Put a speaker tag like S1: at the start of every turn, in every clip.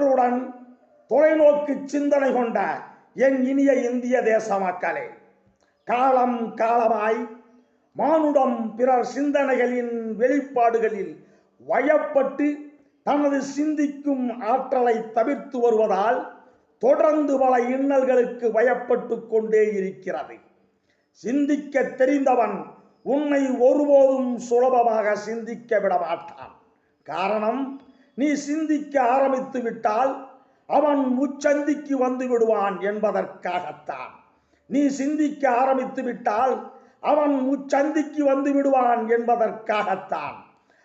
S1: உணர்வுடன் தொலைநோக்கு சிந்தனை கொண்ட என் இனிய இந்திய தேச மக்களே, காலம் காலமாய் மானுடம் பிறர் சிந்தனைகளின் வெளிப்பாடுகளில் வயப்பட்டு தனது சிந்திக்கும் ஆற்றலை தவிர்த்து வருவதால் தொடர்ந்து பல இன்னல்களுக்கு வயப்பட்டு கொண்டே இருக்கிறது. சிந்திக்க தெரிந்தவன் உன்னை ஒருபோதும் சுலபமாக சிந்திக்க விட மாட்டான். காரணம், நீ சிந்திக்க ஆரம்பித்து விட்டால் அவன் முச்சந்திக்கு வந்து விடுவான் என்பதற்காகத்தான். நீ சிந்திக்க ஆரம்பித்து விட்டால் அவன் முச்சந்திக்கு வந்து விடுவான் என்பதற்காகத்தான்.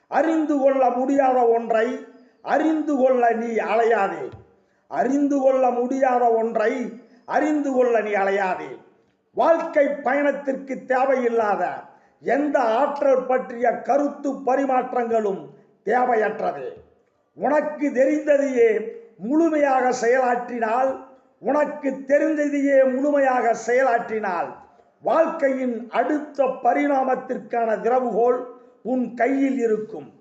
S1: அறிந்து கொள்ள முடியாத ஒன்றை அறிந்து கொள்ள நீ அலையாதே. அறிந்து கொள்ள முடியாத ஒன்றை அறிந்து கொள்ள நீ அலையாதே. வாழ்க்கை பயணத்திற்கு தேவையில்லாத எந்த ஆற்றல் பற்றிய கருத்து பரிமாற்றங்களும் தேவையற்றது. உனக்கு தெரிந்ததையே முழுமையாக செயலாற்றினால் வாழ்க்கையின் அடுத்த பரிணாமத்திற்கான திறவுகோல் உன் கையில் இருக்கும்.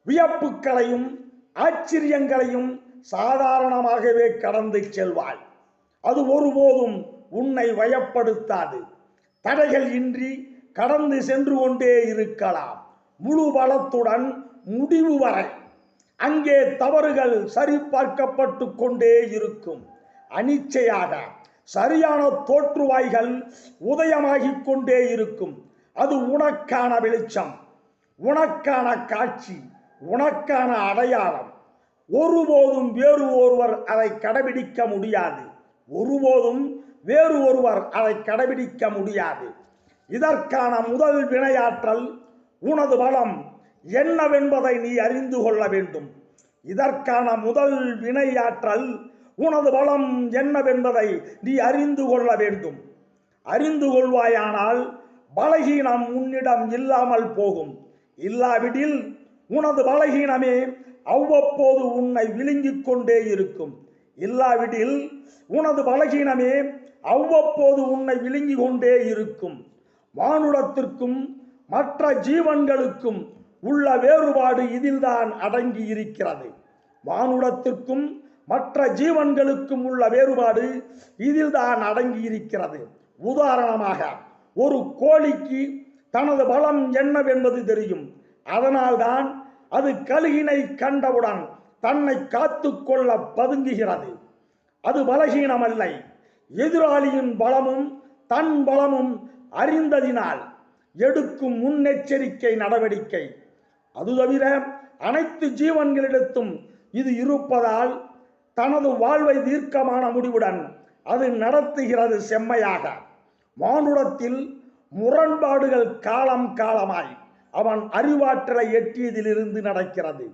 S1: வியப்புக்களையும் ஆச்சரியங்களையும் சாதாரணமாகவே கடந்து செல்வாய். அது ஒருபோதும் உன்னை வயப்படுத்தாது. தடைகள் இன்றி கடந்து சென்று கொண்டே இருக்கலாம். முழு பலத்துடன் முடிவு வரை அங்கே தவறுகள் சரிபார்க்கப்பட்டு கொண்டே இருக்கும். அனிச்சையாக சரியான தோற்றுவாய்கள் உதயமாகிக் கொண்டே இருக்கும். அது உனக்கான வெளிச்சம், உனக்கான காட்சி, உனக்கான அடையாளம். ஒருபோதும் வேறு ஒருவர் அதை கடைபிடிக்க முடியாது. ஒருபோதும் வேறு ஒருவர் அதை கடைபிடிக்க முடியாது. இதற்கான முதல் வினையாற்றல் உனது பலம் என்னவென்பதை நீ அறிந்து கொள்ள வேண்டும். இதற்கான முதல் வினையாற்றல் உனது பலம் என்னவென்பதை நீ அறிந்து கொள்ள வேண்டும். அறிந்து கொள்வாயானால் பலகீனம் உன்னிடம் இல்லாமல் போகும். இல்லாவிடில் உனது பலகீனமே அவ்வப்போது உன்னை விழுங்கிக் கொண்டே இருக்கும். இல்லாவிடில் உனது பலகீனமே அவ்வப்போது உன்னை விழுங்கி கொண்டே இருக்கும். மானுடத்திற்கும் மற்ற ஜீவன்களுக்கும் உள்ள வேறுபாடு இதில்தான் அடங்கி இருக்கிறது. மானுடத்திற்கும் மற்ற ஜீவன்களுக்கும் உள்ள வேறுபாடு இதில்தான் அடங்கி இருக்கிறது. உதாரணமாக, ஒரு கோழிக்கு தனது பலம் என்னவென்பது தெரியும். அதனால்தான் அது கழுகினை கண்டவுடன் தன்னை காத்து கொள்ள பதுங்குகிறது. அது பலகீனமல்ல, எதிராளியின் பலமும் தன் பலமும் அறிந்ததினால் எடுக்கும் முன்னெச்சரிக்கை நடவடிக்கை. அது தவிர அனைத்து ஜீவன்களிடத்தும் இது இருப்பதால் தனது வாழ்வை தீர்க்கமான முடிவுடன் அது நடத்துகிறது செம்மையாக. மானுடத்தில் முரண்பாடுகள் காலம் காலமாய் அவன் அறிவாற்றலை எட்டியதிலிருந்து நடக்கிறது.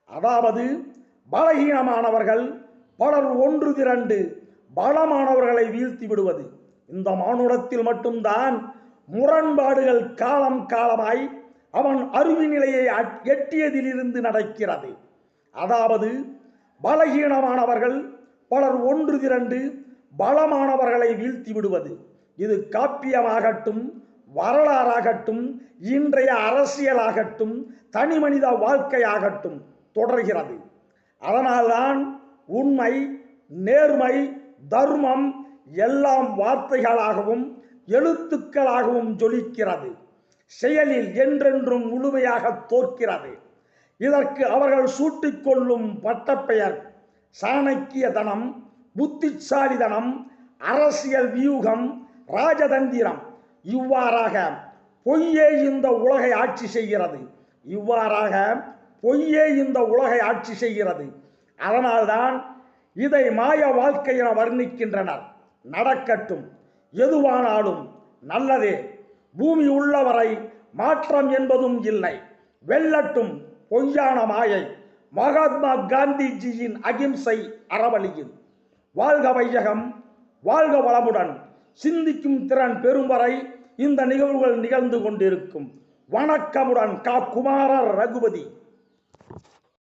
S1: அதாவது, பலகீனமானவர்கள் பலர் ஒன்று திரண்டு பலமானவர்களை வீழ்த்தி விடுவது. இந்த மானுடத்தில் மட்டும்தான் முரண்பாடுகள் காலம் காலமாய் அவன் அறிவு நிலையை எட்டியதிலிருந்து நடக்கிறது. அதாவது, பலகீனமானவர்கள் பலர் ஒன்று திரண்டு பலமானவர்களை வீழ்த்தி விடுவது. இது காப்பியமாகட்டும், வரலாறாகட்டும், இன்றைய அரசியலாகட்டும், தனி மனித வாழ்க்கையாகட்டும் தொடர்கிறது. அதனால்தான் உண்மை, நேர்மை, தர்மம் எல்லாம் வார்த்தைகளாகவும் எழுத்துக்களாகவும் ஜொலிக்கிறது. செயலில் என்றென்றும் முழுமையாக தோற்கிறது. இதற்கு அவர்கள் சூட்டிக்கொள்ளும் பட்டப்பெயர் சாணக்கியதனம், புத்திசாலிதனம், அரசியல் வியூகம், ராஜதந்திரம். இவ்வாறாக பொய்யே இந்த உலகை ஆட்சி செய்கிறது. அதனால்தான் இதை மாய வாழ்க்கை என வர்ணிக்கின்றனர். நடக்கட்டும், எதுவானாலும் நல்லதே. பூமி உள்ளவரை மாற்றம் என்பதும் இல்லை. வெல்லட்டும் பொய்யான மாயை. மகாத்மா காந்திஜியின் அகிம்சை அறவழியில். வாழ்க வையகம், வாழ்க வளமுடன். சிந்திக்கும் திறன் பெறும் வரை இந்த நிகழ்வுகள் நிகழ்ந்து கொண்டிருக்கும். வணக்கமுடன், கா. குமார ரகுபதி.